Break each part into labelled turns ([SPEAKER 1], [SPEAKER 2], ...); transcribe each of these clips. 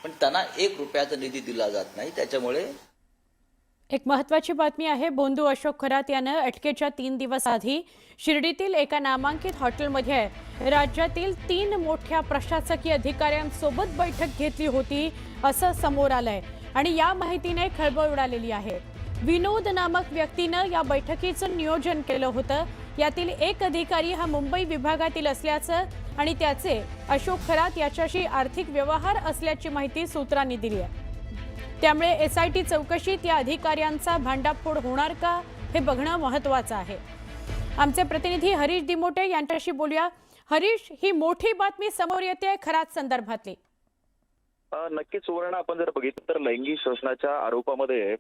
[SPEAKER 1] पण त्यांना 1 रुपयाचा निधी दिला जात नाही। त्याच्यामुळे
[SPEAKER 2] एक महत्त्वाची बातमी आहे। बोंधू अशोक खरात यानं अटकेच्या 3 दिवस आधी शिर्डीतील एका नामांकित हॉटेलमध्ये राज्यातील 3 मोठ्या प्रशासकीय अधिकाऱ्यांसोबत बैठक घेतली होती असं समोर आलंय आणि या माहितीने खळबळ उडालेली आहे। विनोद नामक व्यक्तीनं या बैठकीचं नियोजन केलं होतं। यातील एक अधिकारी हा मुंबई विभागातील असल्याचं आणि त्याचे अशोक खरात याच्याशी आर्थिक व्यवहार असल्याची माहिती सूत्रांनी दिली आहे। त्यामुळे एसआयटी चौकशीत या अधिकाऱ्यांचा भांडाफोड होणार का हे बघणं महत्त्वाचं आहे। आमचे प्रतिनिधी हरीश दिमोटे यांच्याशी बोलूया। हरीश, ही मोठी बातमी समोर येते खरात संदर्भातली।
[SPEAKER 3] नक्कीच सुवर्ण, आपण जर बघितलं तर लैंगिक शोषणाच्या आरोपामध्ये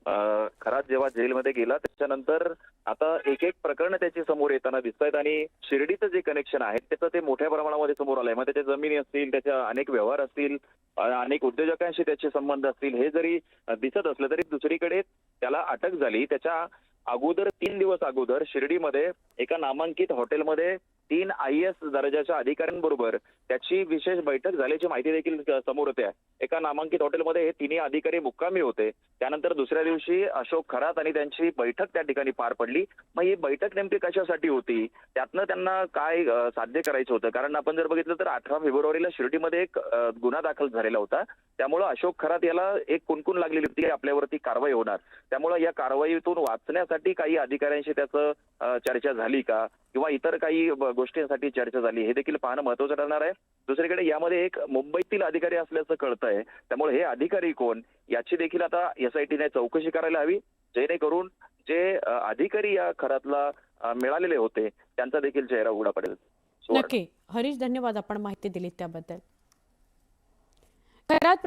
[SPEAKER 3] खरात जेव्हा जेलमध्ये गेला त्याच्यानंतर आता एक एक प्रकरण त्याची समोर येताना दिसत आहेत आणि शिर्डीचं जे कनेक्शन आहे त्याचं ते मोठ्या प्रमाणामध्ये समोर आलंय। मग त्याच्या जमिनी असतील, त्याच्या अनेक व्यवहार असतील, अनेक उद्योजकांशी त्याचे संबंध असतील, हे जरी दिसत असलं तरी दुसरीकडे त्याला अटक झाली। त्याच्या अगोदर 3 दिवस अगोदर शिर्डीमध्ये एका नामांकित हॉटेलमध्ये 3 IAS दर्जाच्या अधिकाऱ्यांबरोबर त्याची विशेष बैठक झाल्याची माहिती देखील समोर येते। एका नामांकित हॉटेलमध्ये हे तिन्ही अधिकारी मुक्कामी होते। त्यानंतर दुसऱ्या दिवशी अशोक खरात आणि त्यांची बैठक त्या ठिकाणी पार पडली। मग ही बैठक नेमकी कशासाठी होती, त्यातनं त्यांना काय साध्य करायचं होतं? कारण आपण जर बघितलं तर 18 फेब्रुवारीला शिर्डीमध्ये एक गुन्हा दाखल झालेला होता। त्यामुळे अशोक खरात याला एक कुणकुण लागलेली होती, आपल्यावरती कारवाई होणार। त्यामुळे या कारवाईतून वाचण्यासाठी काही अधिकाऱ्यांशी त्याचं चर्चा झाली का किंवा इतर काही गोष्टींसाठी चर्चा झाली, हे देखील पाहणं महत्त्वाचं ठरणार आहे। दुसरीकडे यामध्ये एक मुंबईतील अधिकारी असल्याचं कळतंय। त्यामुळे हे अधिकारी कोण याची देखील आता एसआयटीने चौकशी करायला हवी, जेणेकरून जे अधिकारी या खरातला मिळालेले होते त्यांचा देखील चेहरा उघडा पडेल।
[SPEAKER 2] नक्की हरीश, धन्यवाद आपण माहिती दिली त्याबद्दल। खरात